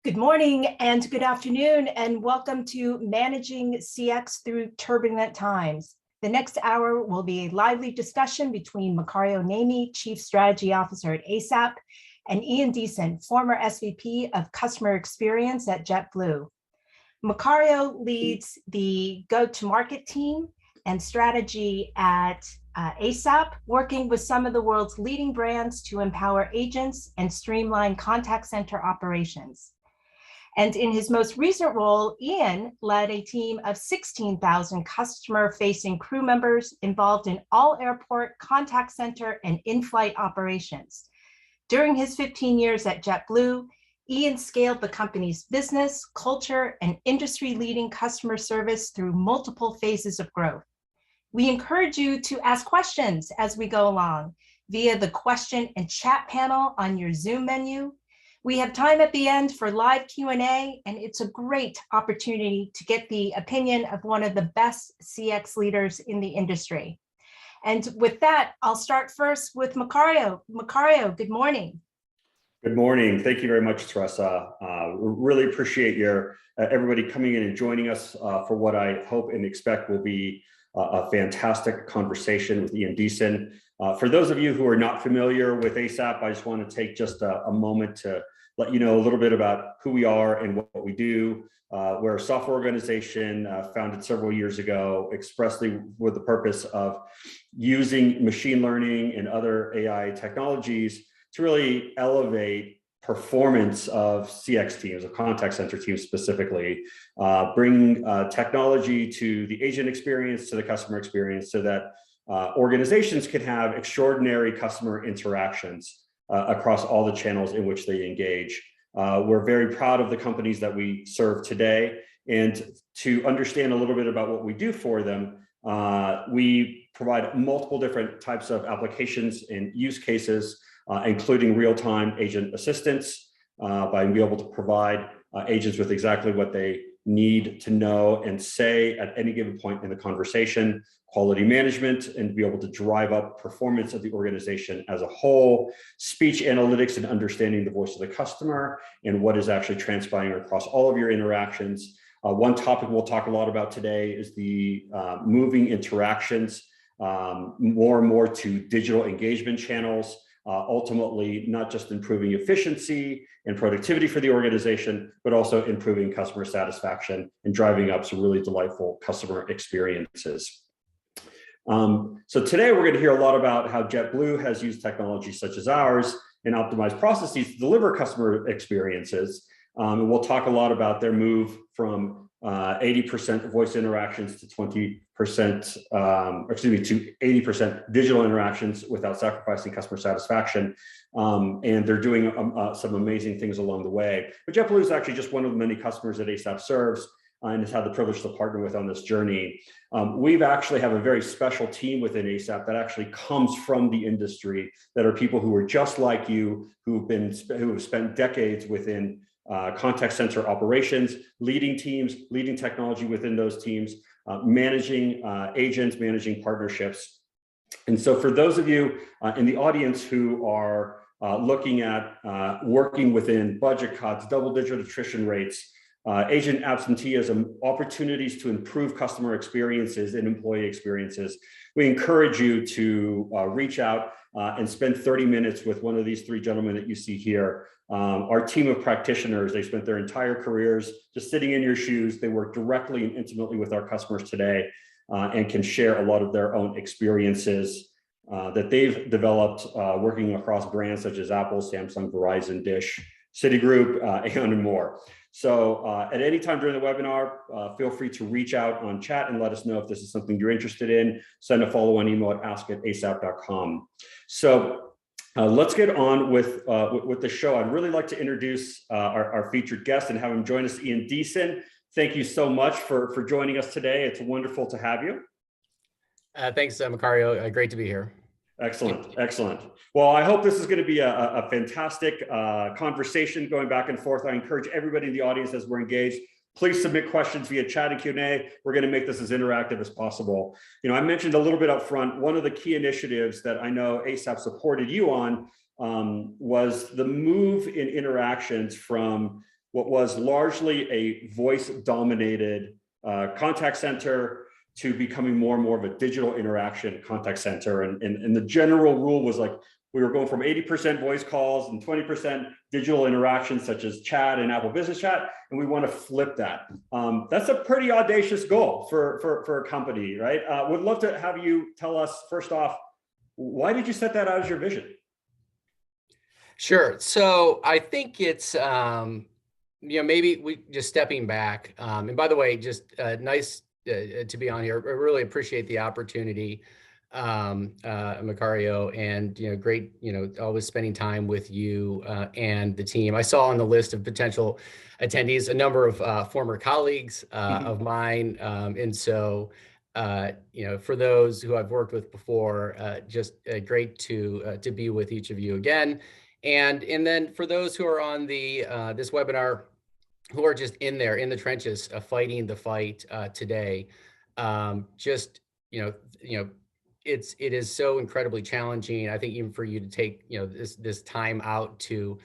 Good morning and good afternoon, and welcome to Managing CX Through Turbulent Times. The next hour will be a lively discussion between Macario Namey, Chief Strategy Officer at ASAPP, and Ian Deason, former SVP of Customer Experience at JetBlue. Macario leads the go-to-market team and strategy at ASAPP, working with some of the world's leading brands to empower agents and streamline contact center operations. And in his most recent role, Ian led a team of 16,000 customer-facing crew members involved in all airport, contact center, and in-flight operations. During his 15 years at JetBlue, Ian scaled the company's business, culture, and industry-leading customer service through multiple phases of growth. We encourage you to ask questions as we go along via the question and chat panel on your Zoom menu. We have time at the end for live Q&A, and it's a great opportunity to get the opinion of one of the best CX leaders in the industry. And with that, I'll start first with Macario. Macario, good morning. Good morning. Thank you very much, Teresa. Really appreciate everybody coming in and joining us for what I hope and expect will be a fantastic conversation with Ian Deason. For those of you who are not familiar with ASAPP, I just want to take just a moment to let you know a little bit about who we are and what we do. We're a software organization founded several years ago, expressly with the purpose of using machine learning and other AI technologies to really elevate performance of CX teams, of contact center teams specifically, bring technology to the agent experience, to the customer experience, so that organizations can have extraordinary customer interactions across all the channels in which they engage. We're very proud of the companies that we serve today, and to understand a little bit about what we do for them, we provide multiple different types of applications and use cases, including real-time agent assistance, by being able to provide agents with exactly what they need to know and say at any given point in the conversation, quality management, and be able to drive up performance of the organization as a whole, speech analytics and understanding the voice of the customer and what is actually transpiring across all of your interactions. One topic we'll talk a lot about today is the moving interactions more and more to digital engagement channels. Ultimately, not just improving efficiency and productivity for the organization, but also improving customer satisfaction and driving up some really delightful customer experiences. So today we're going to hear a lot about how JetBlue has used technology such as ours and optimized processes to deliver customer experiences. And we'll talk a lot about their move from 80% voice interactions to 20%, to 80% digital interactions without sacrificing customer satisfaction. And they're doing some amazing things along the way. But JetBlue is actually just one of the many customers that ASAPP serves and has had the privilege to partner with on this journey. We've actually have a very special team within ASAPP that actually comes from the industry, that are people who are just like you, who have spent decades within contact center operations, leading teams, leading technology within those teams, managing agents, managing partnerships. And so for those of you in the audience who are looking at working within budget cuts, double-digit attrition rates, agent absenteeism, opportunities to improve customer experiences and employee experiences, we encourage you to reach out and spend 30 minutes with one of these three gentlemen that you see here. Our team of practitioners, they spent their entire careers just sitting in your shoes. They work directly and intimately with our customers today and can share a lot of their own experiences that they've developed working across brands such as Apple, Samsung, Verizon, Dish, Citigroup, and more. So at any time during the webinar, feel free to reach out on chat and let us know if this is something you're interested in. Send a follow-on email at ask@asap.com. So let's get on with the show. I'd really like to introduce our featured guest and have him join us, Ian Deason. Thank you so much for joining us today. It's wonderful to have you. Thanks, Macario. Great to be here. Excellent, excellent. Well, I hope this is going to be a fantastic conversation going back and forth. I encourage everybody in the audience as we're engaged, please submit questions via chat and Q&A. We're going to make this as interactive as possible. You know, I mentioned a little bit up front, one of the key initiatives that I know ASAPP supported you on was the move in interactions from what was largely a voice-dominated contact center to becoming more and more of a digital interaction contact center. And the general rule was like, we were going from 80% voice calls and 20% digital interactions such as chat and Apple Business Chat, and we want to flip that. That's a pretty audacious goal for a company, right? Would love to have you tell us, first off, why did you set that out as your vision? Sure. So I think it's, maybe we just stepping back. And by the way, just nice to be on here. I really appreciate the opportunity, Macario, and great, always spending time with you and the team. I saw on the list of potential attendees a number of former colleagues of mine, and so for those who I've worked with before, just great to be with each of you again, and then for those who are on the this webinar, who are just in the trenches, fighting the fight today. It is so incredibly challenging. I think even for you to take this time out to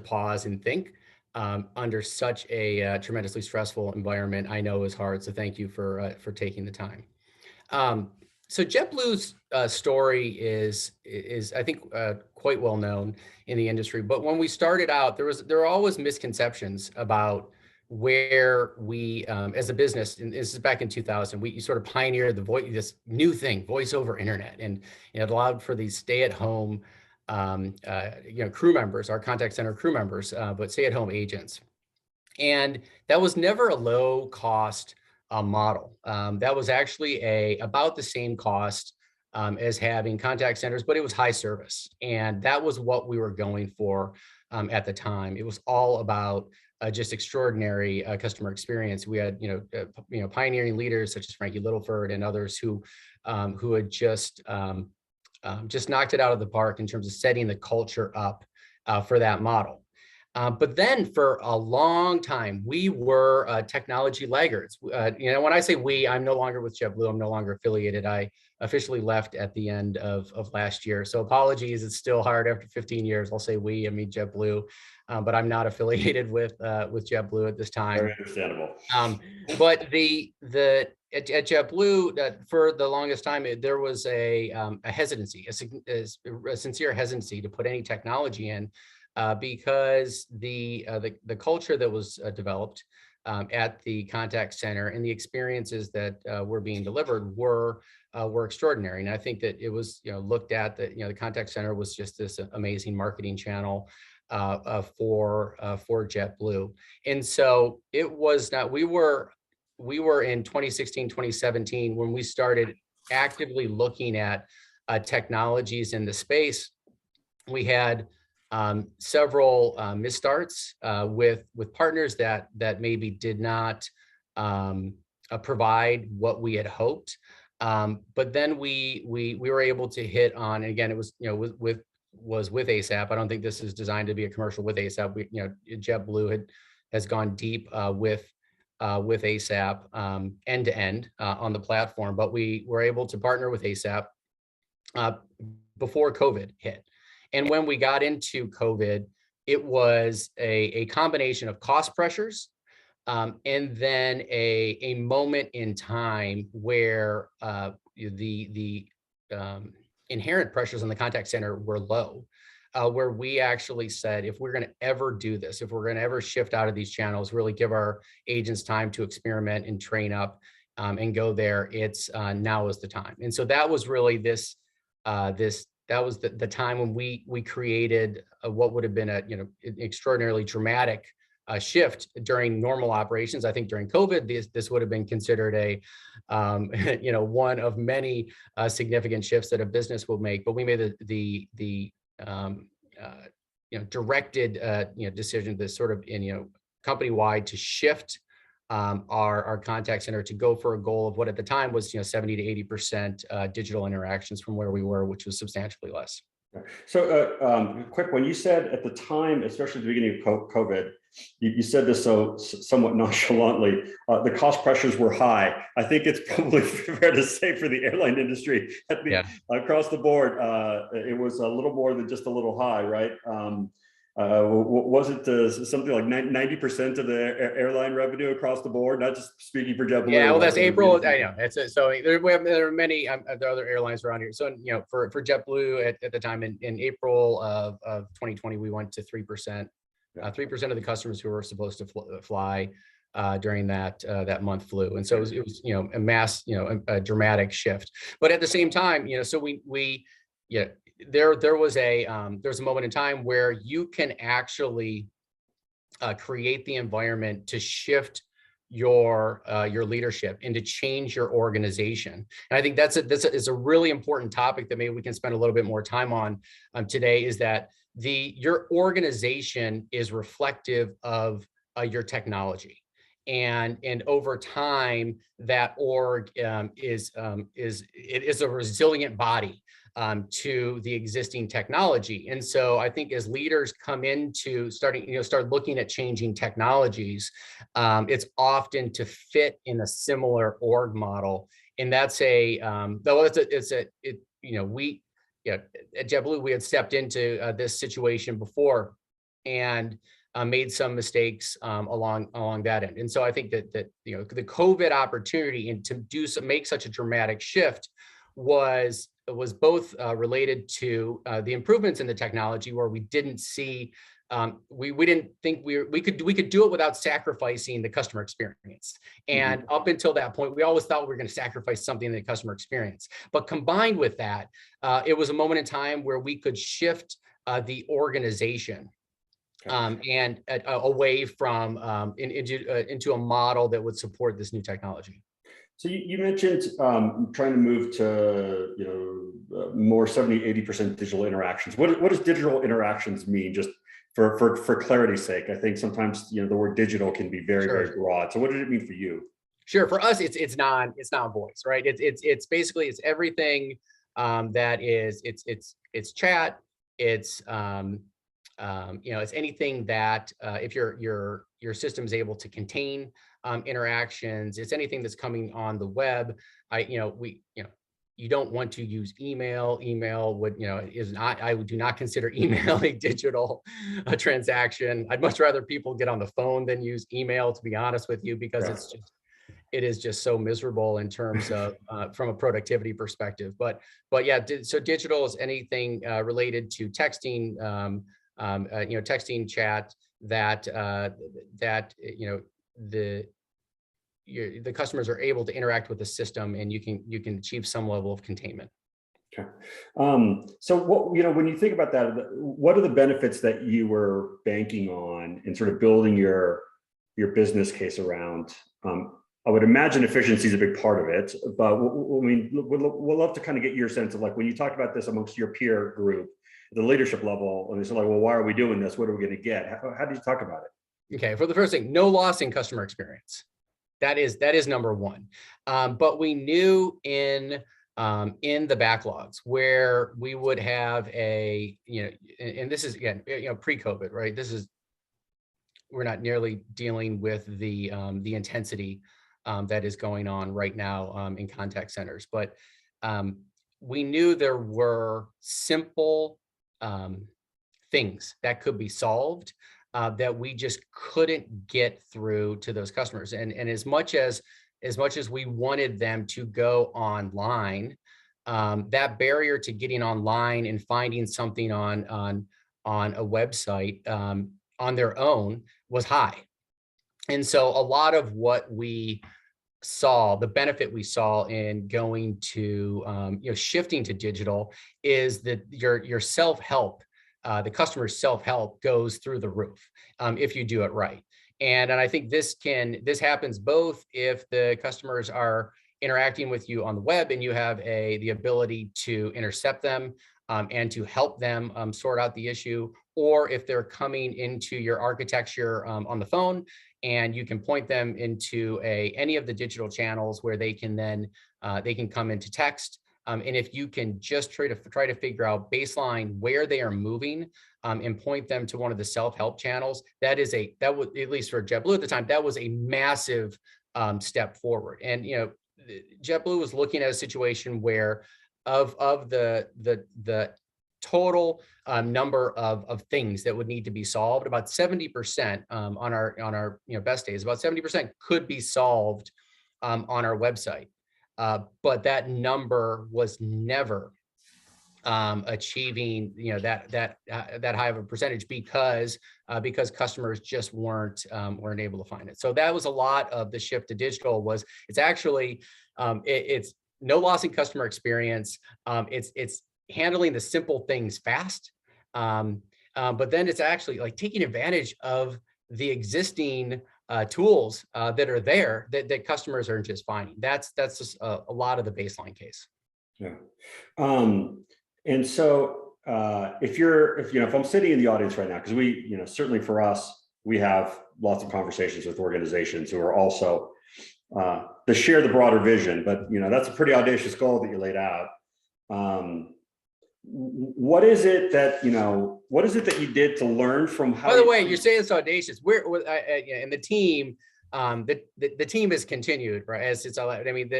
pause and think under such a tremendously stressful environment, I know is hard. So thank you for taking the time. So JetBlue's story is I think quite well known in the industry. But when we started out, there were always misconceptions about where we, as a business, and this is back in 2000, we sort of pioneered this new thing, voice over internet, and it allowed for these stay-at-home, crew members, our contact center crew members, but stay-at-home agents, and that was never a low-cost model. That was actually about the same cost as having contact centers, but it was high service, and that was what we were going for at the time. It was all about just extraordinary customer experience. We had pioneering leaders such as Frankie Littleford and others who had just knocked it out of the park in terms of setting the culture up for that model. But then for a long time, we were technology laggards. When I say we, I'm no longer with JetBlue. I'm no longer affiliated. I officially left at the end of last year. So apologies, it's still hard after 15 years. I'll say we, I mean JetBlue, but I'm not affiliated with JetBlue at this time. Very understandable. But at JetBlue, for the longest time, there was a hesitancy, a sincere hesitancy to put any technology in. Because the culture that was developed at the contact center and the experiences that were being delivered were extraordinary, and I think that it was looked at that the contact center was just this amazing marketing channel for JetBlue, and so it was not. We were in 2016, 2017 when we started actively looking at technologies in the space. We had several misstarts with partners that maybe did not provide what we had hoped, but then we were able to hit on, and again, it was with ASAPP. I don't think this is designed to be a commercial with ASAPP. JetBlue has gone deep with ASAPP end to end on the platform, but we were able to partner with ASAPP before COVID hit. And when we got into COVID, it was a combination of cost pressures and then a moment in time where the inherent pressures on the contact center were low, where we actually said, if we're going to ever do this, if we're going to ever shift out of these channels, really give our agents time to experiment and train up and go there, it's now is the time. And so that was really that was the time when we created what would have been an extraordinarily dramatic shift during normal operations. I think during COVID, this would have been considered a one of many significant shifts that a business will make. But we made the directed decision, this sort of company-wide, to shift our contact center to go for a goal of what at the time was 70 to 80% digital interactions from where we were, which was substantially less. So quick, when you said at the time, especially at the beginning of COVID, you said this somewhat nonchalantly, the cost pressures were high. I think it's probably fair to say for the airline industry across the board, it was a little more than just a little high, right? Was it something like 90% of the airline revenue across the board? Not just speaking for JetBlue. Yeah, well, that's April. I know. So there are many there are other airlines around here. So for JetBlue at the time in April of 2020, we went to 3%. 3% of the customers who were supposed to fly during that month flew, and so it was a mass a dramatic shift. But at the same time, so we there was a moment in time where you can actually create the environment to shift your leadership and to change your organization. And I think this is a really important topic that maybe we can spend a little bit more time on today, is that your organization is reflective of your technology. And over time, that org is a resilient body to the existing technology. And so I think as leaders come into start looking at changing technologies, it's often to fit in a similar org model. And that's we at JetBlue, we had stepped into this situation before and made some mistakes along that end. And so I think that the COVID opportunity and to make such a dramatic shift was both related to the improvements in the technology, where we didn't see we didn't think we could do it without sacrificing the customer experience. And up until that point, we always thought we were going to sacrifice something in the customer experience. But combined with that, it was a moment in time where we could shift the organization and away from into a model that would support this new technology. So you mentioned trying to move to more 70-80% digital interactions. What does digital interactions mean? Just for clarity's sake, I think sometimes the word digital can be very very broad. So what did it mean for you? Sure. For us, it's not voice, right? It's basically everything that is it's chat. It's it's anything that if your system is able to contain interactions, it's anything that's coming on the web. You don't want to use email. Email would, is not, I do not consider email a digital transaction. I'd much rather people get on the phone than use email, to be honest with you, because it is just so miserable in terms of from a productivity perspective. But yeah, so digital is anything related to texting, texting, chat that the customers are able to interact with the system, and you can achieve some level of containment. Okay. So when you think about that, what are the benefits that you were banking on and sort of building your business case around? I would imagine efficiency is a big part of it, but we'll love to kind of get your sense of, like, when you talked about this amongst your peer group, the leadership level, and they said, like, well, why are we doing this? What are we going to get? How did you talk about it? Okay, for the first thing, no loss in customer experience. That is number one. But we knew in the backlogs where we would have and this is again, pre-COVID, right? We're not nearly dealing with the intensity that is going on right now in contact centers, but we knew there were simple things that could be solved that we just couldn't get through to those customers. And as much as we wanted them to go online, that barrier to getting online and finding something on a website on their own was high. And so a lot of what we saw, the benefit we saw in going to shifting to digital, is that your self-help, the customer's self-help goes through the roof if you do it right. And I think this happens both if the customers are interacting with you on the web and you have the ability to intercept them and to help them sort out the issue, or if they're coming into your architecture on the phone, and you can point them into any of the digital channels where they can then come into text. And if you can just try to figure out baseline where they are moving and point them to one of the self-help channels, that was, at least for JetBlue at the time, that was a massive step forward. And JetBlue was looking at a situation where of the total number of things that would need to be solved, about 70% on our best days, about 70% could be solved on our website. But that number was never achieving that high of a percentage because customers just weren't able to find it. So that was a lot of the shift to digital. It's actually it's no loss in customer experience. It's handling the simple things fast, but then it's actually like taking advantage of the existing tools that are there that customers are just finding. That's just a lot of the baseline case. Yeah. And so if I'm sitting in the audience right now, because we, certainly for us, we have lots of conversations with organizations who are also to share the broader vision, but that's a pretty audacious goal that you laid out. What is it that you did to learn from how? By the way, you're saying it's audacious. And the team, the team has continued, right? As it's, I mean,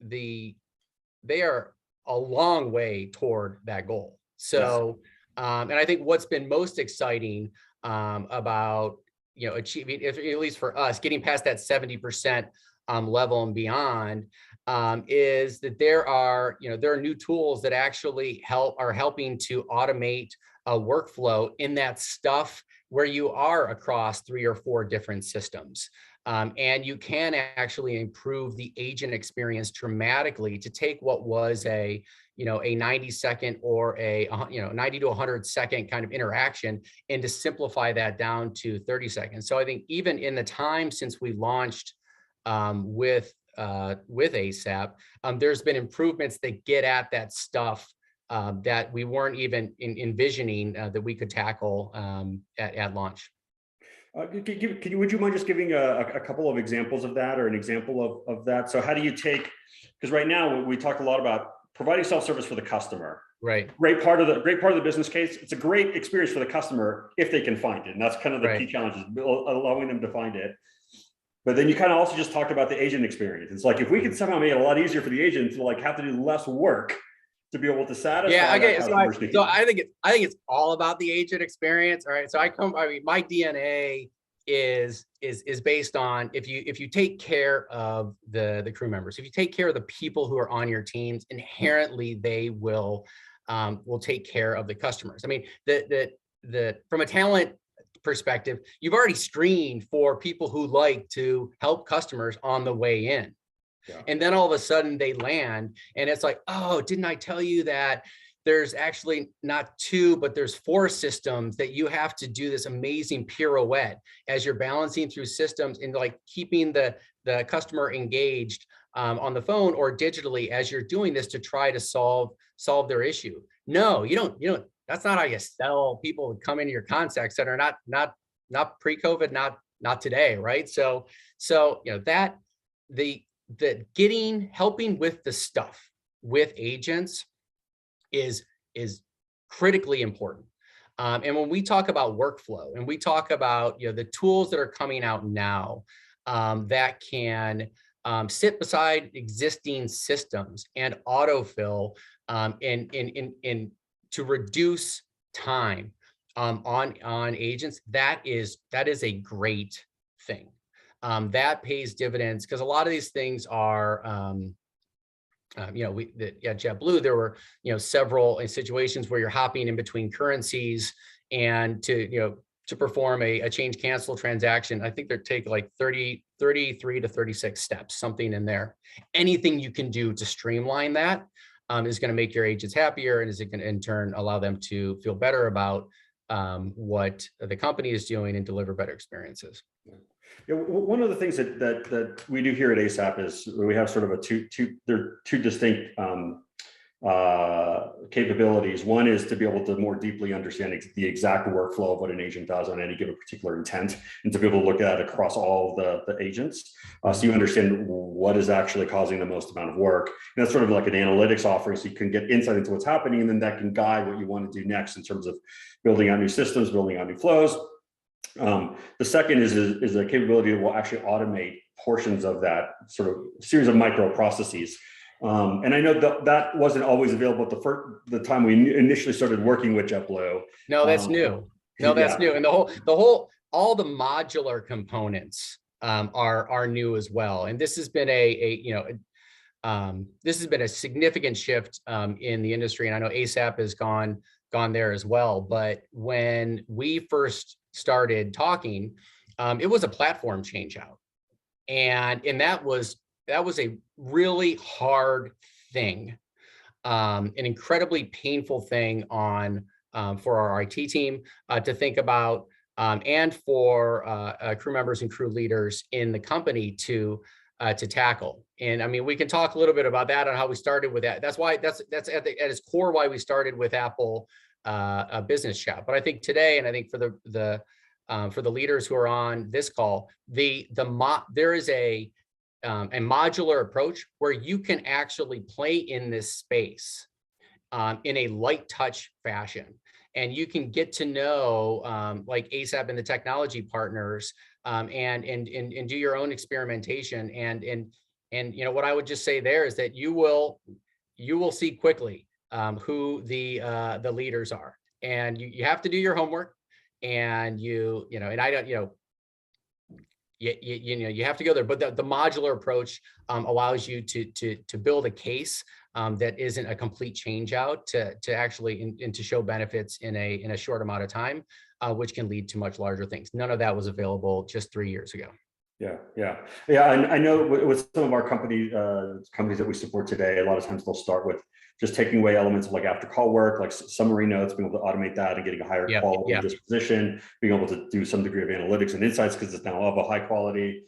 they are a long way toward that goal. So, and I think what's been most exciting about achieving, at least for us, getting past that 70% level and beyond, is that there are new tools that actually are helping to automate a workflow in that stuff where you are across 3 or 4 different systems. And you can actually improve the agent experience dramatically to take what was a 90-second or a 90 to 100-second kind of interaction and to simplify that down to 30 seconds. So I think even in the time since we launched with ASAPP, there's been improvements that get at that stuff that we weren't even envisioning that we could tackle at launch. Would you mind just giving a couple of examples of that, or an example of that? So how do you because right now we talk a lot about providing self-service for the customer. Right. Great part of the business case. It's a great experience for the customer if they can find it. And that's kind of the key challenge, is allowing them to find it. But then you kind of also just talked about the agent experience. It's like, if we could somehow make it a lot easier for the agent to have to do less work to be able to satisfy. Yeah, okay. So I think it's all about the agent experience. All right. So my DNA is based on if you take care of the crew members, if you take care of the people who are on your teams, inherently they will take care of the customers. I mean, from a talent perspective, you've already screened for people who like to help customers on the way in. Yeah. And then all of a sudden they land and it's like, oh, didn't I tell you that there's actually not 2, but there's 4 systems that you have to do this amazing pirouette as you're balancing through systems and keeping the customer engaged on the phone or digitally as you're doing this to try to solve their issue. No, you don't. That's not how you sell people to come into your contact center. Not pre-COVID, not today, right? So helping with the stuff with agents is critically important. And when we talk about workflow and we talk about the tools that are coming out now that can sit beside existing systems and autofill and to reduce time on agents, that is a great thing. That pays dividends because a lot of these things are, at JetBlue, there were, several situations where you're hopping in between currencies and to perform a change cancel transaction. I think they take 33 to 36 steps, something in there. Anything you can do to streamline that is going to make your agents happier, and is going to in turn allow them to feel better about what the company is doing and deliver better experiences. Yeah, one of the things that we do here at ASAPP is we have sort of two distinct capabilities. One is to be able to more deeply understand the exact workflow of what an agent does on any given particular intent, and to be able to look at it across all the agents. So you understand what is actually causing the most amount of work. And that's sort of like an analytics offering, so you can get insight into what's happening, and then that can guide what you want to do next in terms of building out new systems, building out new flows. The second is a capability that will actually automate portions of that sort of series of micro processes. And I know that wasn't always available at the time we initially started working with JetBlue. No, that's new. No, that's new. And all the modular components are new as well. And this has been this has been a significant shift in the industry. And I know ASAPP has gone there as well. But when we first started talking, it was a platform change out. And that was a really hard thing, an incredibly painful thing for our IT team to think about, and for crew members and crew leaders in the company to tackle. And I mean, we can talk a little bit about that and how we started with that. That's why that's at its core why we started with Apple Business Chat. But I think today, and I think for the leaders who are on this call, there is a modular approach where you can actually play in this space in a light touch fashion. And you can get to know like ASAPP and the technology partners and do your own experimentation. And what I would just say there is that you will see quickly who the leaders are. And you have to do your homework, and you have to go there. But the modular approach allows you to build a case that isn't a complete change out to actually and to show benefits in a short amount of time, which can lead to much larger things. None of that was available just 3 years ago. Yeah. I know with some of our companies that we support today, a lot of times they'll start with just taking away elements of like after call work, like summary notes, being able to automate that and getting a higher quality disposition, being able to do some degree of analytics and insights because it's now of a high quality,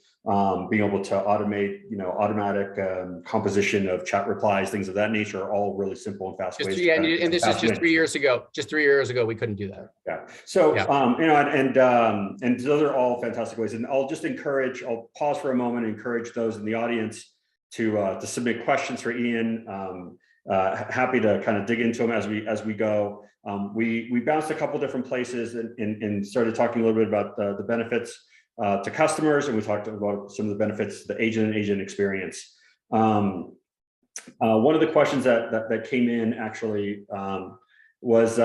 being able to automate, automatic composition of chat replies, things of that nature are all really simple and fast ways. And this is just 3 years ago. Just 3 years ago, we couldn't do that. Yeah. So, and those are all fantastic ways. And I'll pause for a moment and encourage those in the audience to submit questions for Ian. Happy to kind of dig into them as we go. We bounced a couple different places and started talking a little bit about the benefits to customers, and we talked about some of the benefits to the agent and agent experience. One of the questions that came in actually was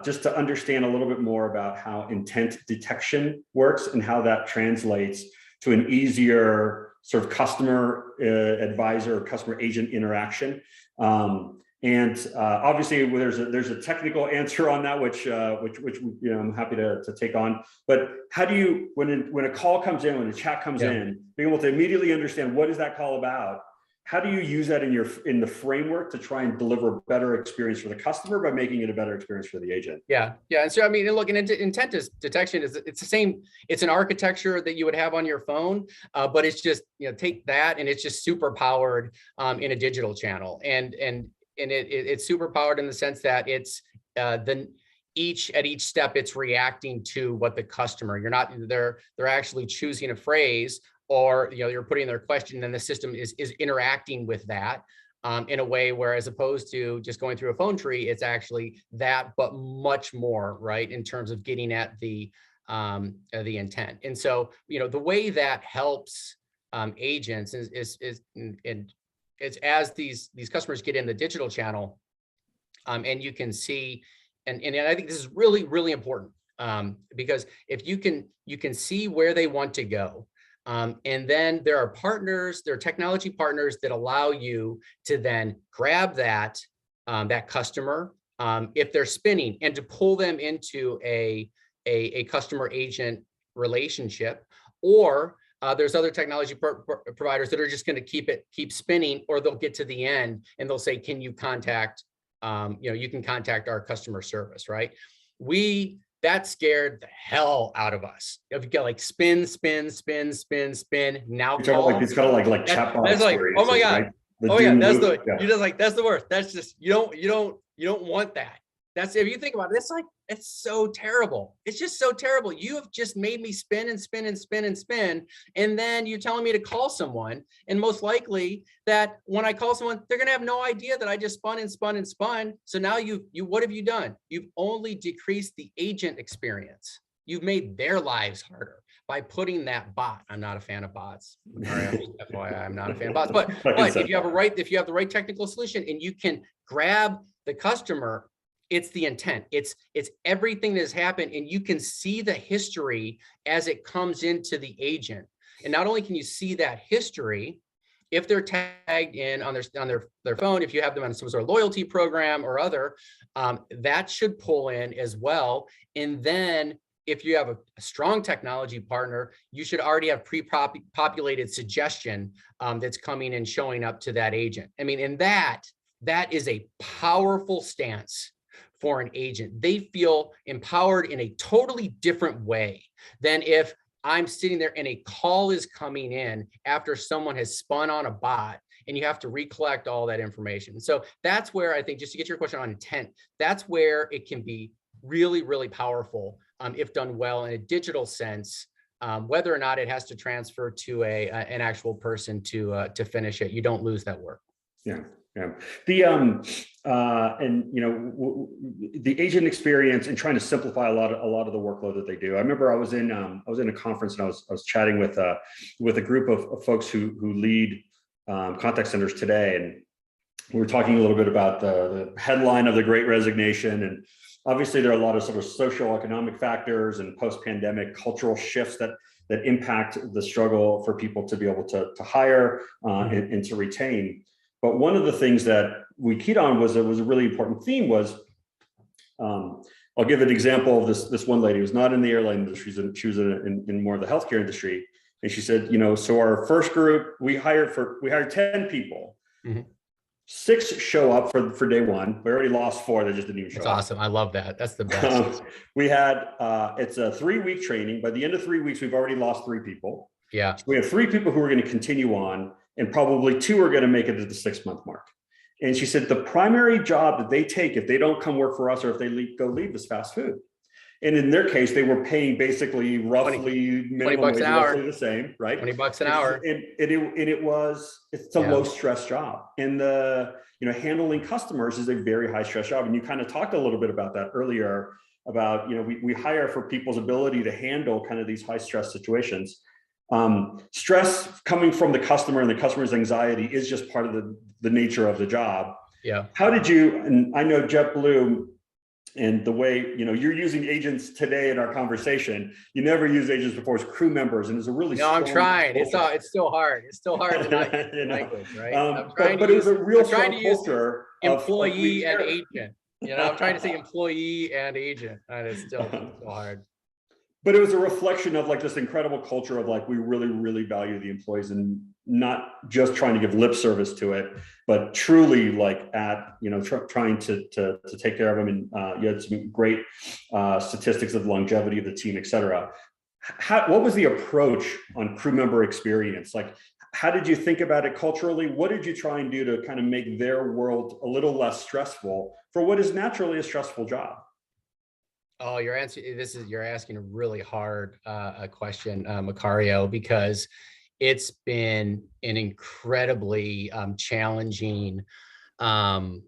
just to understand a little bit more about how intent detection works and how that translates to an easier sort of customer advisor or customer agent interaction. Obviously there's a technical answer on that, which I'm happy to take on. But how do you, when a call comes in, when a chat comes in, being able to immediately understand what is that call about? How do you use that in the framework to try and deliver a better experience for the customer by making it a better experience for the agent? Yeah. And so, I mean, look, intent detection it's the same. It's an architecture that you would have on your phone, but it's just, take that and it's just super powered in a digital channel. And it's super powered in the sense that it's at each step, it's reacting to what the customer, they're actually choosing a phrase, or you're putting their question, and the system is interacting with that in a way where, as opposed to just going through a phone tree, it's actually that, but much more, right, in terms of getting at the intent. And so, the way that helps agents is as these customers get in the digital channel, and you can see, and I think this is really, really important, because if you can see where they want to go. And then there are technology partners that allow you to then grab that customer if they're spinning, and to pull them into a customer agent relationship. Or there's other technology providers that are just going to keep spinning, or they'll get to the end and they'll say, can you contact, you can contact our customer service, right? That scared the hell out of us. If you get like spin, now call. It's kind of like chatbot. That's like, oh my God. Right? You're just like, that's the worst. That's just, you don't want that. That's, if you think about it, it's so terrible. It's just so terrible. You have just made me spin. And then you're telling me to call someone. And most likely that when I call someone, they're going to have no idea that I just spun. So now what have you done? You've only decreased the agent experience. You've made their lives harder by putting that bot. I'm not a fan of bots. FYI, I'm not a fan of bots. But if you have the right technical solution and you can grab the customer, it's the intent. It's everything that has happened, and you can see the history as it comes into the agent. And not only can you see that history, if they're tagged in on their phone, if you have them on some sort of loyalty program or other, that should pull in as well. And then if you have a strong technology partner, you should already have pre-populated suggestion that's coming and showing up to that agent. I mean, and that is a powerful stance for an agent. They feel empowered in a totally different way than if I'm sitting there and a call is coming in after someone has spun on a bot and you have to recollect all that information. So that's where I think, just to get your question on intent, that's where it can be really, really powerful if done well in a digital sense, whether or not it has to transfer to an actual person to finish it. You don't lose that work. Yeah. Yeah. The agent experience and trying to simplify a lot of the workload that they do. I remember I was in a conference and I was chatting with a group of folks who lead contact centers today, and we were talking a little bit about the headline of the Great Resignation, and obviously there are a lot of sort of social economic factors and post-pandemic cultural shifts that impact the struggle for people to be able to hire and to retain. But one of the things that we keyed on was a really important theme was, I'll give an example of this one lady who's not in the airline industry, she was in more of the healthcare industry. And she said, so our first group, we hired 10 people. Mm-hmm. 6 show up for day one. We already lost 4 that just didn't even show up. That's awesome. I love that. That's the best. We had, it's a 3-week training. By the end of 3 weeks, we've already lost 3 people. Yeah. So we have 3 people who are going to continue on, and probably 2 are going to make it to the 6-month mark. And she said, the primary job that they take if they don't come work for us or if they leave is fast food. And in their case, they were paying basically roughly minimum wage, roughly the same, right? $20 an hour. And it's a low stress job. And handling customers is a very high stress job. And you kind of talked a little bit about that earlier about, we hire for people's ability to handle kind of these high stress situations. Stress coming from the customer and the customer's anxiety is just part of the nature of the job. Yeah. How did you, and I know JetBlue and the way, you're using agents today in our conversation, you never used agents before as crew members, and it's a really I'm trying. Culture. It's still hard. It's still hard in language, right? But it was a real strong culture of employee and agent. I'm trying to say employee and agent, and it's still hard. But it was a reflection of like this incredible culture of like, we really, really value the employees and not just trying to give lip service to it, but truly like trying to take care of them. And you had some great statistics of longevity of the team, et cetera. What was the approach on crew member experience? Like, how did you think about it culturally? What did you try and do to kind of make their world a little less stressful for what is naturally a stressful job? Oh, you're asking a really hard question, Macario, because it's been an incredibly challenging time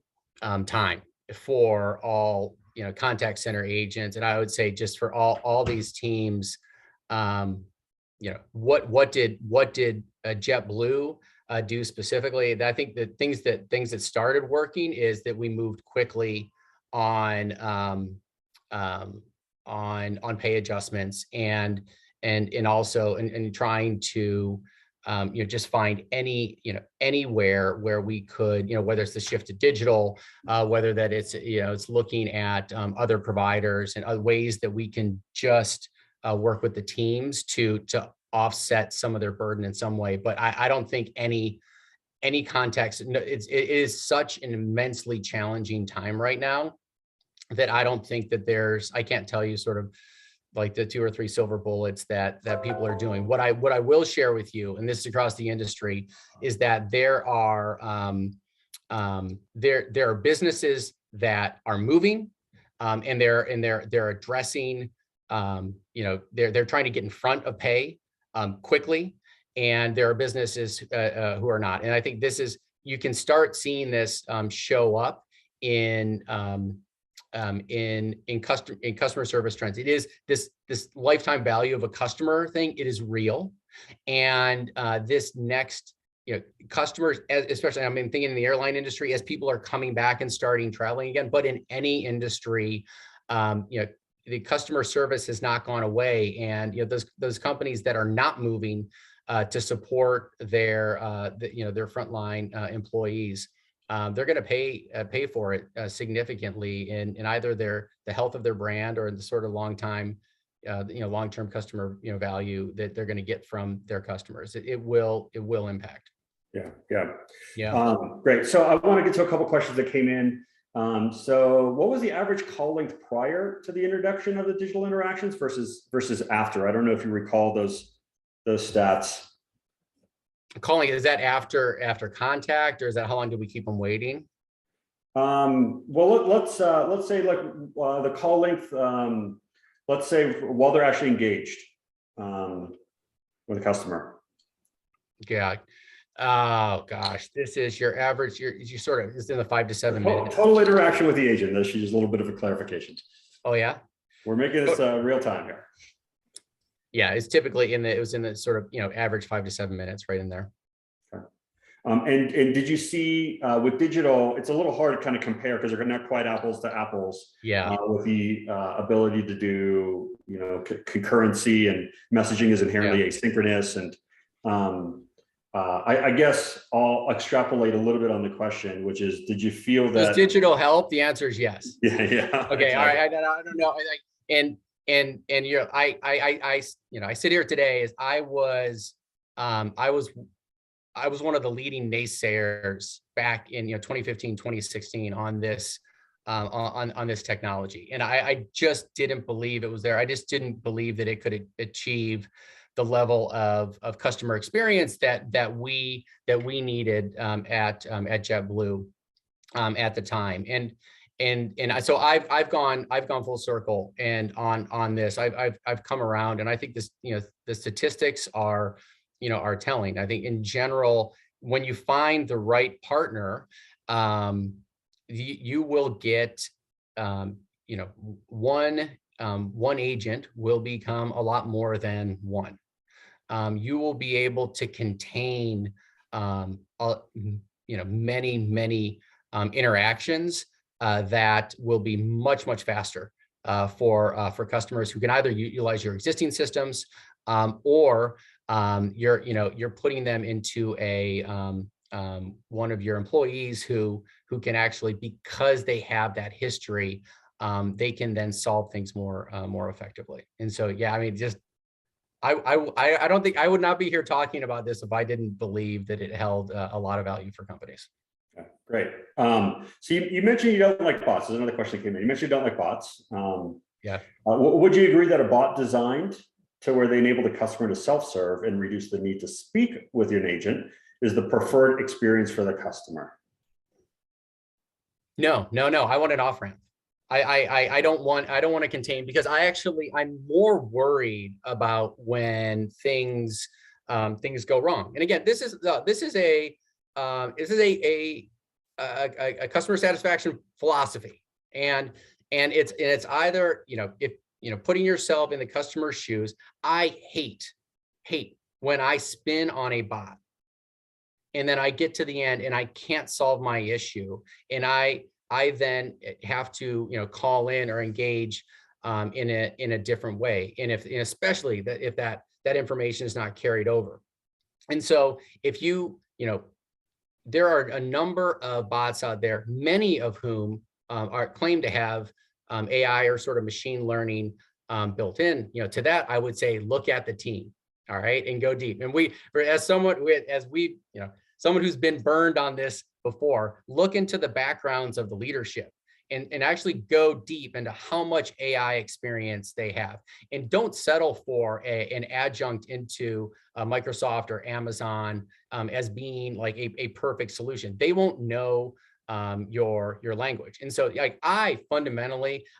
for all contact center agents, and I would say just for all these teams. What did JetBlue do specifically? I think the things that started working is that we moved quickly on pay adjustments and also trying to just find anywhere where we could, whether it's the shift to digital, whether that it's looking at other providers and other ways that we can just work with the teams to offset some of their burden in some way. But I don't think any context, it is such an immensely challenging time right now that I don't think that I can't tell you sort of like the 2 or 3 silver bullets that people are doing. What I will share with you, and this is across the industry, is that there are businesses that are moving, and they're addressing, they're trying to get in front of pay quickly, and there are businesses who are not. And I think you can start seeing this show up in in customer service trends. It is this lifetime value of a customer thing. It is real, and this next, customers, especially, I mean, thinking in the airline industry, as people are coming back and starting traveling again, but in any industry, the customer service has not gone away, and those companies that are not moving to support their frontline employees, they're going to pay for it significantly in either the health of their brand or the sort of long-term customer value that they're going to get from their customers. It will impact. Yeah. Great. So I want to get to a couple questions that came in. So what was the average call length prior to the introduction of the digital interactions versus after? I don't know if you recall those stats. Calling, is that after contact, or is that how long did we keep them waiting? Well, let's say like the call length. Let's say while they're actually engaged with a customer. Yeah. Oh gosh, this is your average. You sort of, it's in the 5 to 7 minutes. Total interaction with the agent. That's just a little bit of a clarification. Oh yeah. We're making this real time here. Yeah, it's typically it was in the sort of, average 5 to 7 minutes, right in there. Okay. And did you see with digital, it's a little hard to kind of compare because they're not quite apples to apples. Yeah. With the ability to do, concurrency, and messaging is inherently asynchronous. And I guess I'll extrapolate a little bit on the question, which is, did you feel that does digital help? The answer is yes. Yeah. Okay. Exactly. All right. I don't know. I sit here today as I was one of the leading naysayers back in 2015, 2016 on this on this technology, and I just didn't believe it was there. I just didn't believe that it could achieve the level of customer experience that we needed at JetBlue at the time. And so I've gone full circle and on this. I've come around, and I think this, the statistics are telling. I think in general, when you find the right partner, you will get one agent will become a lot more than one. You will be able to contain many interactions that will be much faster for customers who can either utilize your existing systems, or you're putting them into a one of your employees who can actually, because they have that history, they can then solve things more effectively. And so, yeah, I mean, just I don't think I would not be here talking about this if I didn't believe that it held a lot of value for companies. Okay, great. So you mentioned you don't like bots. There's another question that came in. You mentioned you don't like bots. Yeah. Would you agree that a bot designed to where they enable the customer to self-serve and reduce the need to speak with an agent is the preferred experience for the customer? No. I want an off-ramp. I don't want to contain, because I'm more worried about when things go wrong. And again, this is a customer satisfaction philosophy, and it's either, if putting yourself in the customer's shoes. I hate when I spin on a bot and then I get to the end and I can't solve my issue, and I then have to call in or engage in a different way, and especially if that information is not carried over. And so if there are a number of bots out there, many of whom claim to have AI or sort of machine learning built in. To that, I would say look at the team, all right, and go deep. And someone who's been burned on this before, look into the backgrounds of the leadership and actually go deep into how much AI experience they have, and don't settle for an adjunct into Microsoft or Amazon as being like a perfect solution. They won't know your language. And so I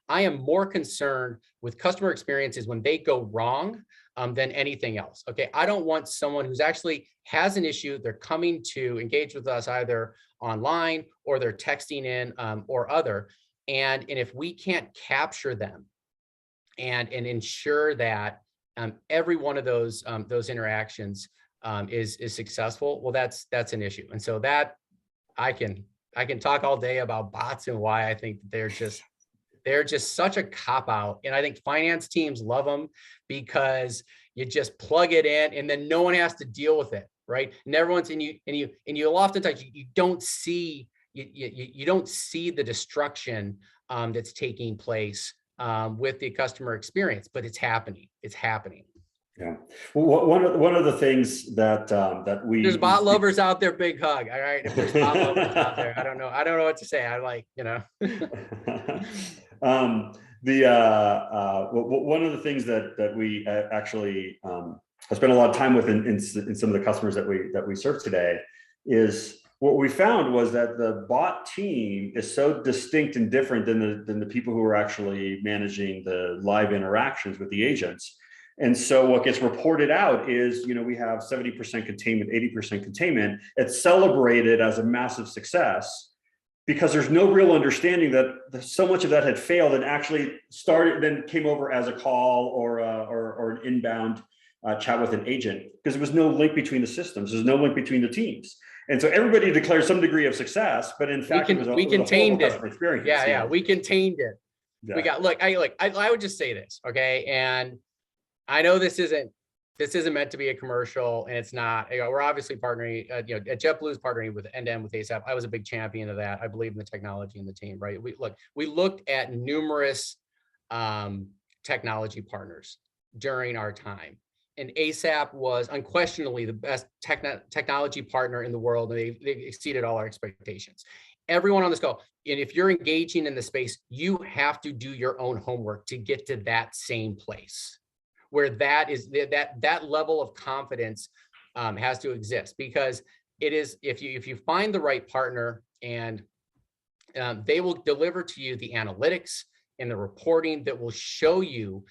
am more concerned with customer experiences when they go wrong than anything else. Okay. I don't want someone who's actually has an issue. They're coming to engage with us either online or they're texting in or other. And if we can't capture them and ensure that every one of those interactions is successful, well, that's an issue. And so that I can talk all day about bots and why I think they're just such a cop out. And I think finance teams love them because you just plug it in and then no one has to deal with it, right? And everyone's you'll oftentimes you don't see you don't see the destruction that's taking place with the customer experience, but it's happening. It's happening. Yeah. Well, one of the things that there's bot lovers out there, big hug. All right. If there's bot lovers out there, I don't know what to say. I like, one of the things that we actually have spent a lot of time with in some of the customers that we serve today is what we found was that the bot team is so distinct and different than the people who are actually managing the live interactions with the agents. And so what gets reported out is, we have 70% containment, 80% containment. It's celebrated as a massive success because there's no real understanding that so much of that had failed and actually then came over as a call or an inbound chat with an agent, because there was no link between the systems. There's no link between the teams. And so everybody declared some degree of success, but in fact, we contained it. Experience. Yeah, we contained it. Yeah. We got, I would just say this, okay? And I know this isn't meant to be a commercial, and it's not. We're obviously partnering. JetBlue is partnering with end-to-end with ASAPP. I was a big champion of that. I believe in the technology and the team. Right? We looked at numerous technology partners during our time, and ASAPP was unquestionably the best technology partner in the world. And they exceeded all our expectations. Everyone on this call, and if you're engaging in the space, you have to do your own homework to get to that same place, where that level of confidence has to exist, because it is, if you find the right partner and they will deliver to you the analytics and the reporting that will show you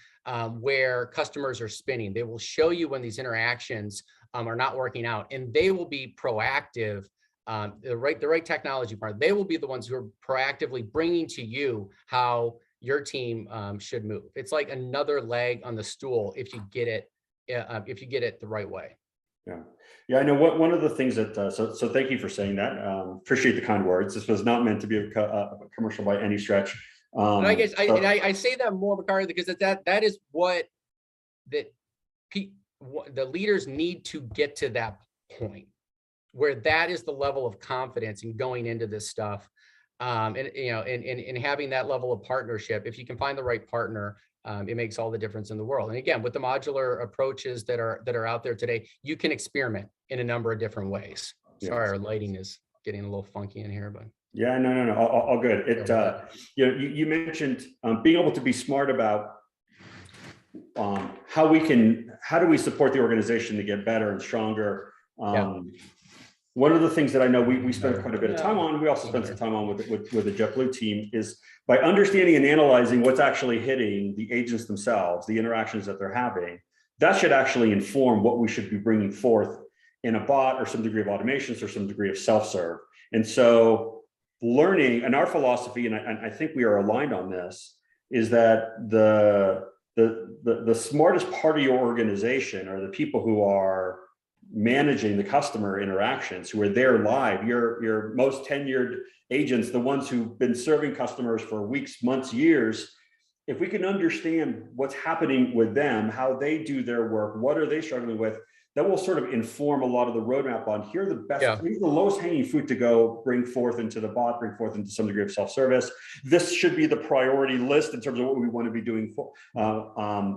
where customers are spinning. They will show you when these interactions are not working out, and they will be proactive. The right technology partner, they will be the ones who are proactively bringing to you how your team should move. It's like another leg on the stool if you get it the right way. Yeah. I know one of the things that so thank you for saying that. Appreciate the kind words. This was not meant to be a commercial by any stretch. I guess I say that more, Macario, because that is what the leaders need to get to that point, where that is the level of confidence in going into this stuff. And having that level of partnership. If you can find the right partner, it makes all the difference in the world. And again, with the modular approaches that are out there today, you can experiment in a number of different ways. Yes. Sorry, our lighting is getting a little funky in here, but yeah, no, all good. You mentioned being able to be smart about how do we support the organization to get better and stronger. One of the things that I know we spent quite a bit of time on, we also spent some time on with the JetBlue team, is by understanding and analyzing what's actually hitting the agents themselves, the interactions that they're having. That should actually inform what we should be bringing forth in a bot or some degree of automations or some degree of self-serve. And so learning, and our philosophy, and I think we are aligned on this, is that the smartest part of your organization are the people who are managing the customer interactions, who are there live. Your most tenured agents, the ones who've been serving customers for weeks, months, years. If we can understand what's happening with them, how they do their work, what are they struggling with, that will sort of inform a lot of the roadmap on here are the best, here's the lowest hanging fruit to go bring forth into the bot, bring forth into some degree of self-service. This should be the priority list in terms of what we want to be doing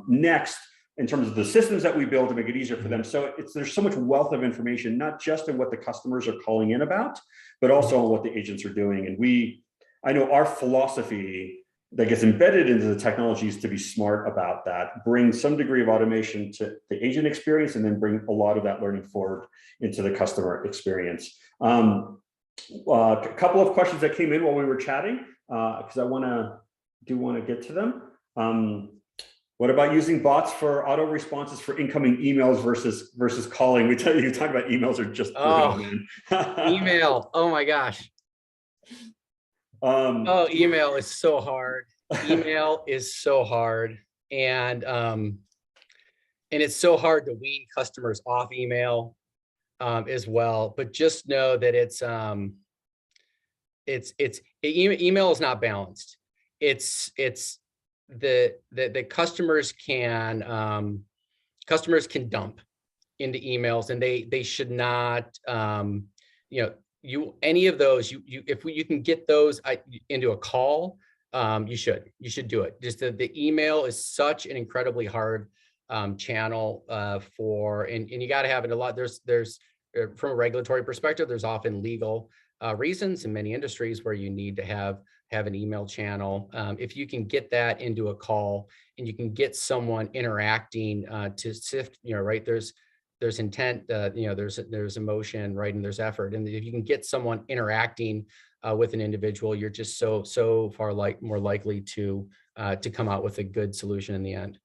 next, in terms of the systems that we build to make it easier for them. So there's so much wealth of information, not just in what the customers are calling in about, but also on what the agents are doing. And I know our philosophy that gets embedded into the technologies to be smart about that, bring some degree of automation to the agent experience, and then bring a lot of that learning forward into the customer experience. A couple of questions that came in while we were chatting, because I do want to get to them. What about using bots for auto responses for incoming emails versus calling? You talk about emails are just email. Oh my gosh. Oh, email is so hard. Email is so hard. And it's so hard to wean customers off email as well. But just know that email is not balanced. It's the customers can dump into emails, and they should not, any of those, if you can get those into a call, you should do it. Just the email is such an incredibly hard channel and you got to have it a lot. There's from a regulatory perspective, there's often legal reasons in many industries where you need to have an email channel. If you can get that into a call and you can get someone interacting to sift, right, there's intent, there's emotion, right, and there's effort. And if you can get someone interacting with an individual, you're just so far more likely to come out with a good solution in the end.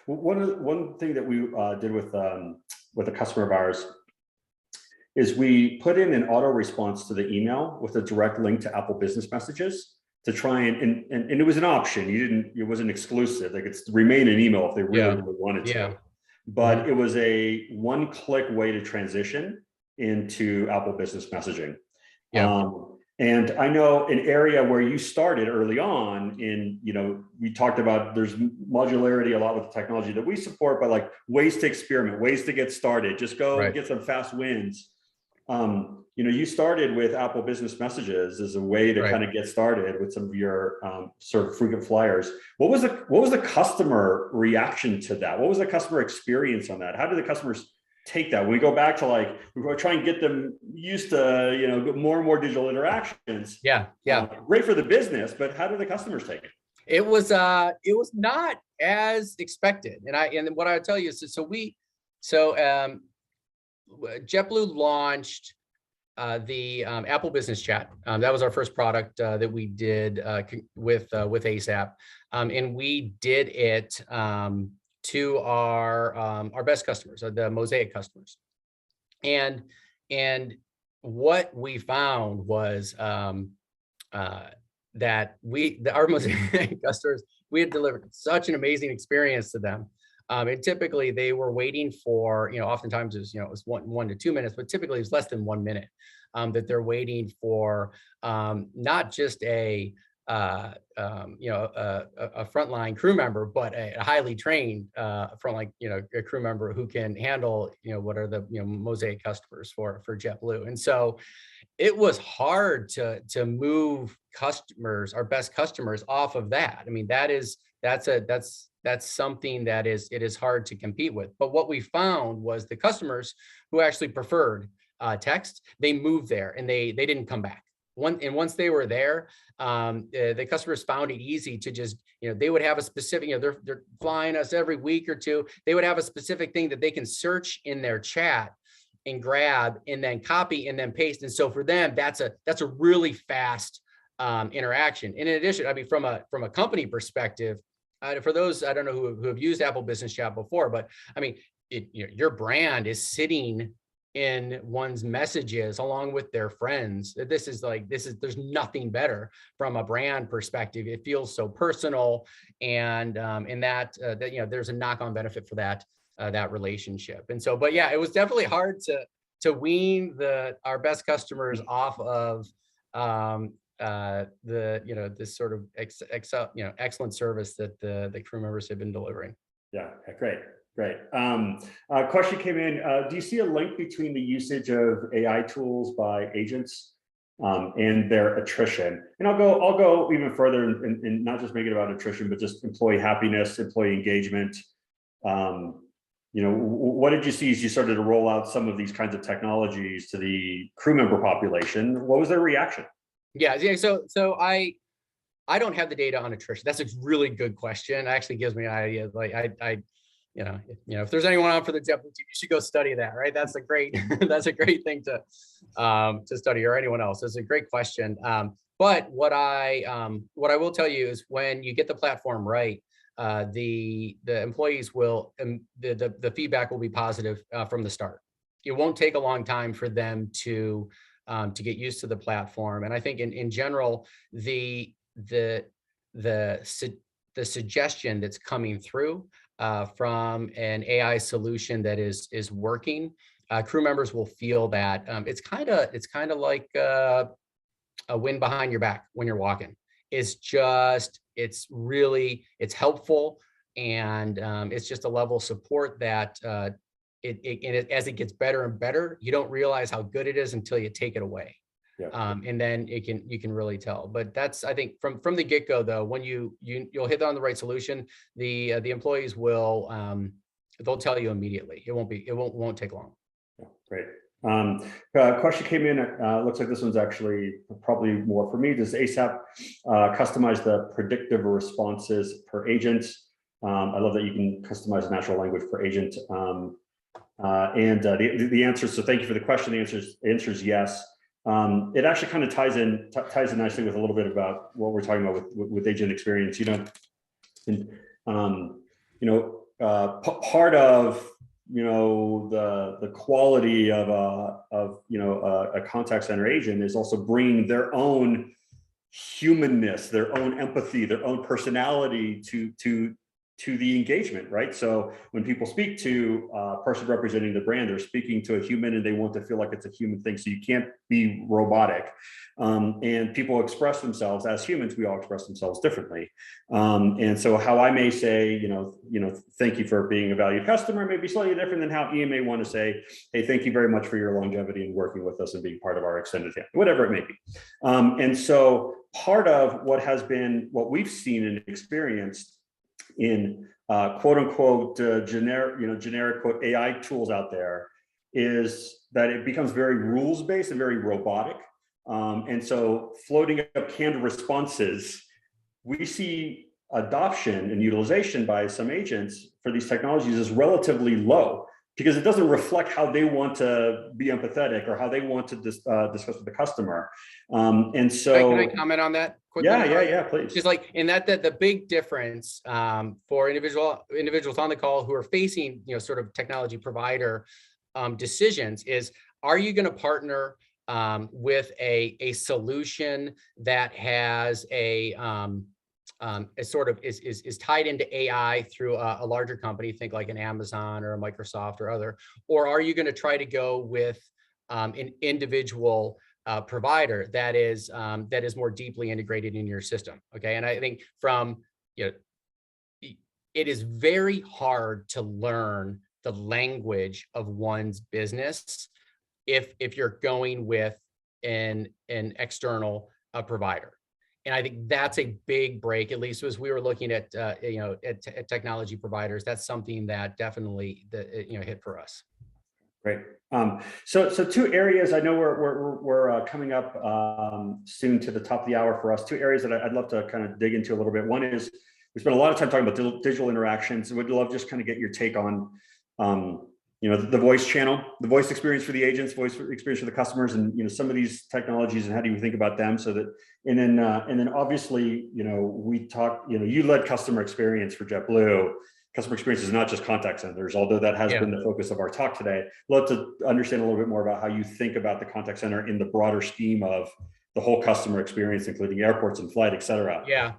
One thing that we did with a customer of ours is we put in an auto response to the email with a direct link to Apple Business Messages to try and it was an option. It wasn't exclusive. They could remain an email if they really wanted to. But it was a one-click way to transition into Apple Business Messaging. And I know an area where you started early on we talked about there's modularity a lot with the technology that we support, but like ways to experiment, ways to get started, just go and get some fast wins. You started with Apple Business Messages as a way to kind of get started with some of your sort of frequent flyers. What was the customer reaction to that? What was the customer experience on that? How did the customers take that? When we go back to we try and get them used to more and more digital interactions. Great for the business, but how do the customers take it? It was not as expected, and what I would tell you is JetBlue launched the Apple Business Chat. That was our first product that we did with ASAPP, and we did it to our best customers, the Mosaic customers, and what we found was that our Mosaic customers, we had delivered such an amazing experience to them. And typically they were waiting for, oftentimes it was 1 to 2 minutes, but typically it was less than 1 minute that they're waiting for, not just a frontline crew member, but a highly trained a crew member who can handle, what are the Mosaic customers for JetBlue. And so it was hard to move customers, our best customers, off of that. I mean, that's something that it is hard to compete with. But what we found was the customers who actually preferred text, they moved there and they didn't come back. Once they were there, the customers found it easy to just, they would have a specific, they're flying us every week or two. They would have a specific thing that they can search in their chat and grab and then copy and then paste. And so for them, that's a really fast interaction. And in addition, I mean, from a company perspective, for those, I don't know who have used Apple Business Chat before, but I mean, your brand is sitting in one's messages along with their friends. There's nothing better from a brand perspective. It feels so personal, and there's a knock-on benefit for that relationship. And so, but yeah, it was definitely hard to wean our best customers off of this sort of excellent service that the crew members have been delivering. Yeah, great. A question came in. Do you see a link between the usage of AI tools by agents and their attrition? And I'll go even further and not just make it about attrition, but just employee happiness, employee engagement. What did you see as you started to roll out some of these kinds of technologies to the crew member population? What was their reaction? Yeah. So I don't have the data on attrition. That's a really good question. It actually gives me an idea. If there's anyone on for the JetBlue team, you should go study that, right? That's a great thing to study, or anyone else. It's a great question. But what I will tell you is when you get the platform right, the employees will, the feedback will be positive from the start. It won't take a long time for them to to get used to the platform. And I think in general, the suggestion that's coming through from an AI solution that is working, crew members will feel that it's kind of like a wind behind your back when you're walking. It's helpful, and it's just a level of support that as it gets better and better, you don't realize how good it is until you take it away. Yeah. And then you can really tell. But that's, I think, from the get-go, though, when you'll hit on the right solution, the employees will they'll tell you immediately. It won't take long. Yeah, great. Question came in. Looks like this one's actually probably more for me. Does ASAPP customize the predictive responses per agent? I love that you can customize natural language per agent. The answer. So thank you for the question. The answer is yes. It actually kind of ties in nicely with a little bit about what we're talking about with agent experience. Part of the quality of a contact center agent is also bringing their own humanness, their own empathy, their own personality to the engagement, right? So when people speak to a person representing the brand, they're speaking to a human, and they want to feel like it's a human thing. So you can't be robotic. And people express themselves as humans. We all express themselves differently. And so how I may say, thank you for being a valued customer, may be slightly different than how Ian may want to say, hey, thank you very much for your longevity and working with us and being part of our extended family, whatever it may be. And so part of what we've seen and experienced in quote unquote generic quote AI tools out there is that it becomes very rules based and very robotic. And so floating up canned responses, we see adoption and utilization by some agents for these technologies is relatively low, because it doesn't reflect how they want to be empathetic or how they want to discuss with the customer. And so can I comment on that quickly? Yeah, please. Just like in that the big difference for individuals on the call who are facing sort of technology provider decisions is, are you going to partner with a solution that has a sort of is tied into AI through a larger company, think like an Amazon or a Microsoft or other, or are you going to try to go with an individual provider that is more deeply integrated in your system? Okay, and I think it is very hard to learn the language of one's business if you're going with an external provider. And I think that's a big break, at least as we were looking at technology providers. That's something that definitely hit for us. Great. So two areas. I know we're coming up soon to the top of the hour for us. Two areas that I'd love to kind of dig into a little bit. One is, we spent a lot of time talking about digital interactions. We'd love just kind of get your take on the voice channel, the voice experience for the agents, voice experience for the customers, and some of these technologies, and how do you think about them? So that, and then obviously, we talk, you led customer experience for JetBlue. Customer experience is not just contact centers, although that has been the focus of our talk today. Love to understand a little bit more about how you think about the contact center in the broader scheme of the whole customer experience, including airports and flight, et cetera. Yeah.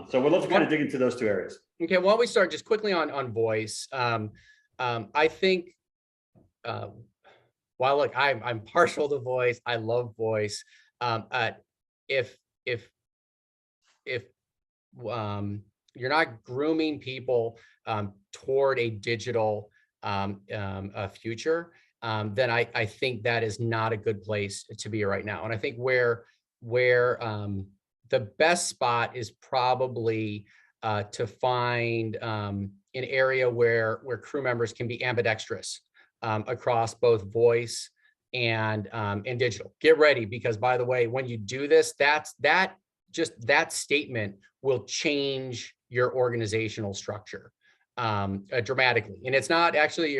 So we'd love to kind of dig into those two areas. Okay, well, we start just quickly on voice. I think, while look, I'm partial to voice, I love voice. If you're not grooming people toward a digital future, then I think that is not a good place to be right now. And I think where the best spot is probably to find an area where crew members can be ambidextrous across both voice and digital. Get ready, because by the way, when you do this, that statement will change your organizational structure dramatically. And it's not actually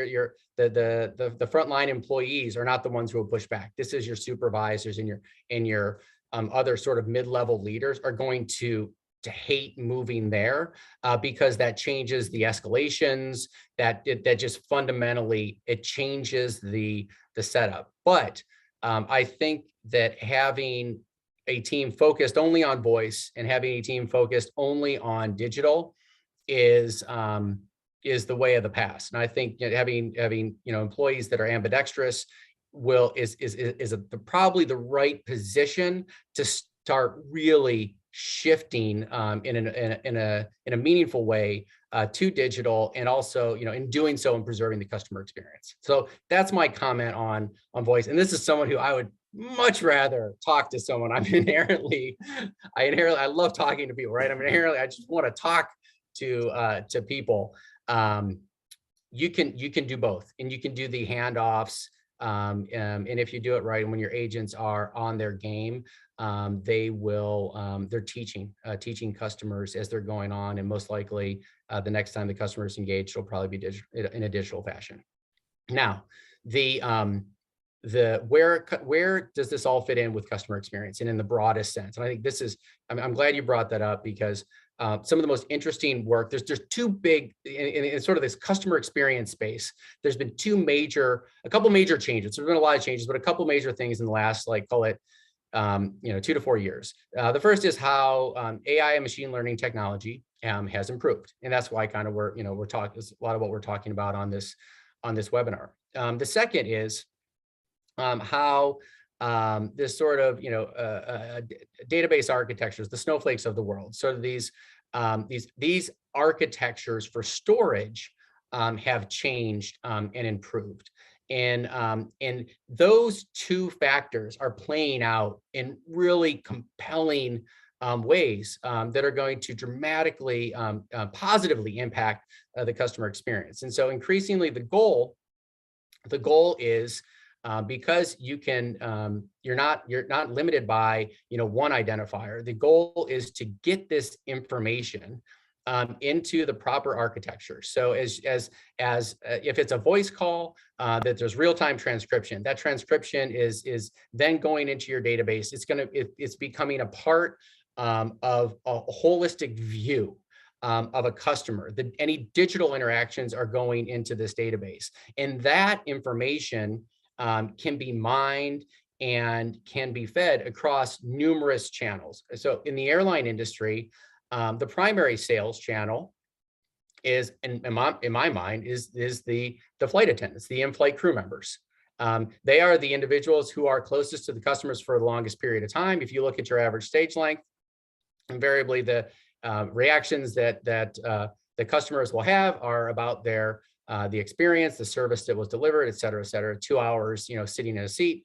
the frontline employees are not the ones who will push back. This is your supervisors and your other sort of mid-level leaders are going to hate moving there because that changes the escalations, that just fundamentally it changes the setup. But I think that having a team focused only on voice and having a team focused only on digital is the way of the past. And I think having employees that are ambidextrous is probably the right position to start really shifting in a meaningful way to digital, and also in doing so and preserving the customer experience. So that's my comment on voice. And this is someone who I would much rather talk to someone. I love talking to people, right? I just want to talk to people. You can do both, and you can do the handoffs. And if you do it right, and when your agents are on their game, they're teaching customers as they're going on, and most likely the next time the customer is engaged, it'll probably be in a digital fashion. Now, where does this all fit in with customer experience and in the broadest sense? And I think I'm glad you brought that up, because some of the most interesting work, there's two big, in sort of this customer experience space, there's been a couple major changes. There's been a lot of changes, but a couple major things in the last, call it 2 to 4 years. The first is how AI and machine learning technology has improved. And that's why we're talking a lot of what we're talking about on this webinar. The second is how this sort of database architectures, the snowflakes of the world, sort of these architectures for storage have changed and improved. And those two factors are playing out in really compelling ways that are going to dramatically positively impact the customer experience. And so increasingly the goal is, because you're not limited by one identifier. The goal is to get this information into the proper architecture. So as if it's a voice call, that there's real-time transcription. That transcription is then going into your database. It's becoming a part of a holistic view of a customer. Any digital interactions are going into this database, and that information can be mined and can be fed across numerous channels. So in the airline industry, the primary sales channel is, in my mind, is the flight attendants, the in-flight crew members. They are the individuals who are closest to the customers for the longest period of time. If you look at your average stage length, invariably the reactions that the customers will have are about the experience, the service that was delivered, et cetera, 2 hours, sitting in a seat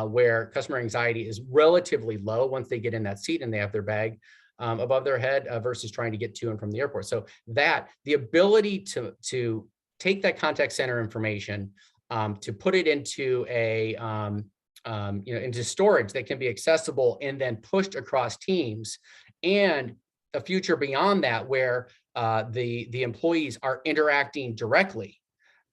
where customer anxiety is relatively low once they get in that seat and they have their bag above their head versus trying to get to and from the airport. So the ability to take that contact center information, to put it into into storage that can be accessible and then pushed across teams, and a future beyond that where the employees are interacting directly.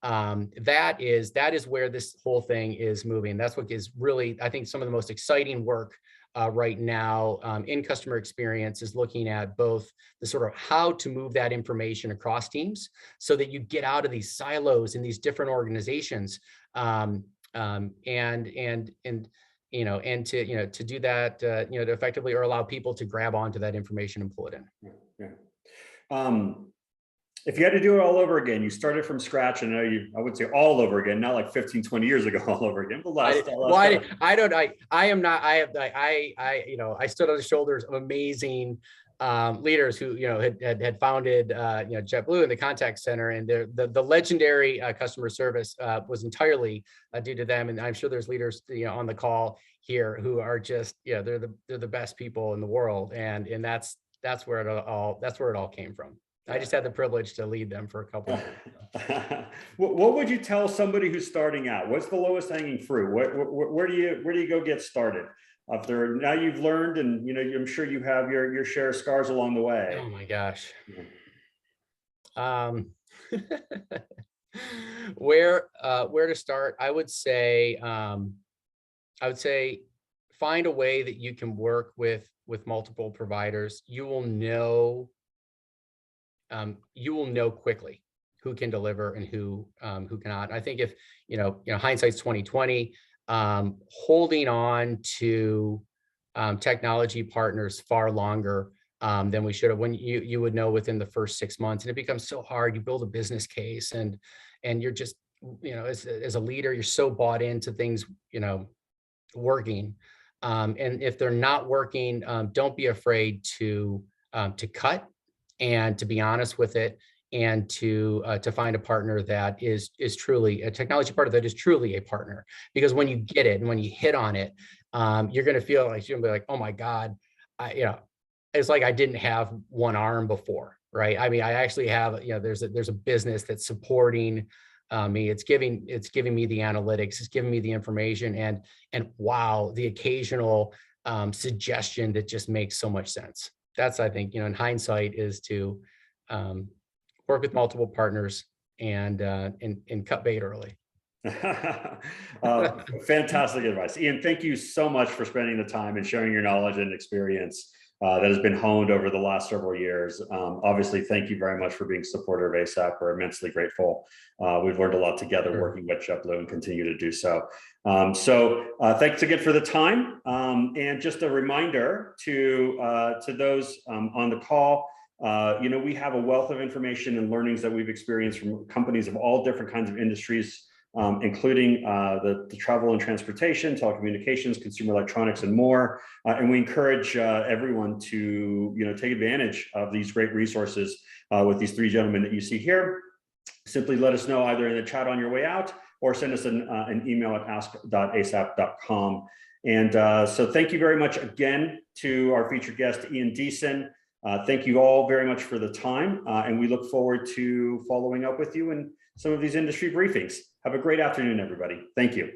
That is where this whole thing is moving. That's what is really, I think, some of the most exciting work right now in customer experience, is looking at both the sort of how to move that information across teams so that you get out of these silos in these different organizations, and to do that, to effectively, or allow people to grab onto that information and pull it in. Yeah. If you had to do it all over again, you started from scratch, and I would say all over again, not like 15, 20 years ago, all over again. I stood on the shoulders of amazing leaders who, had founded, JetBlue and the contact center, and the legendary customer service was entirely due to them. And I'm sure there's leaders, on the call here who are just, they're the best people in the world. And that's where it all came from. I just had the privilege to lead them for a couple of years. What would you tell somebody who's starting out? What's the lowest hanging fruit? Where do you go get started? Now you've learned, and I'm sure you have your share of scars along the way. Oh my gosh. Where to start? I would say find a way that you can work with multiple providers. You will know quickly who can deliver and who cannot. I think if hindsight's 20/20, holding on to technology partners far longer than we should have. When you would know within the first 6 months, and it becomes so hard. You build a business case, and you're just, as a leader, you're so bought into things, working. And if they're not working, don't be afraid to cut and to be honest with it, and to find a partner that is truly a technology partner that is truly a partner. Because when you get it and when you hit on it, you're going to feel like you're going to be like, oh my God, it's like I didn't have one arm before, right? I mean, I actually have, there's a business that's supporting me. It's giving me the analytics, it's giving me the information, and wow, the occasional suggestion that just makes so much sense. That's, I think, in hindsight, is to work with multiple partners and cut bait early. Fantastic advice, Ian. Thank you so much for spending the time and sharing your knowledge and experience that has been honed over the last several years. Obviously, thank you very much for being supporter of ASAPP. We're immensely grateful. We've learned a lot together working with JetBlue and continue to do so. Thanks again for the time. And just a reminder to those on the call, we have a wealth of information and learnings that we've experienced from companies of all different kinds of industries, including the travel and transportation, telecommunications, consumer electronics, and more. And we encourage everyone to take advantage of these great resources with these three gentlemen that you see here. Simply let us know either in the chat on your way out, or send us an email at ask.asap.com. And so thank you very much again to our featured guest, Ian Deason. Thank you all very much for the time, and we look forward to following up with you in some of these industry briefings. Have a great afternoon, everybody. Thank you.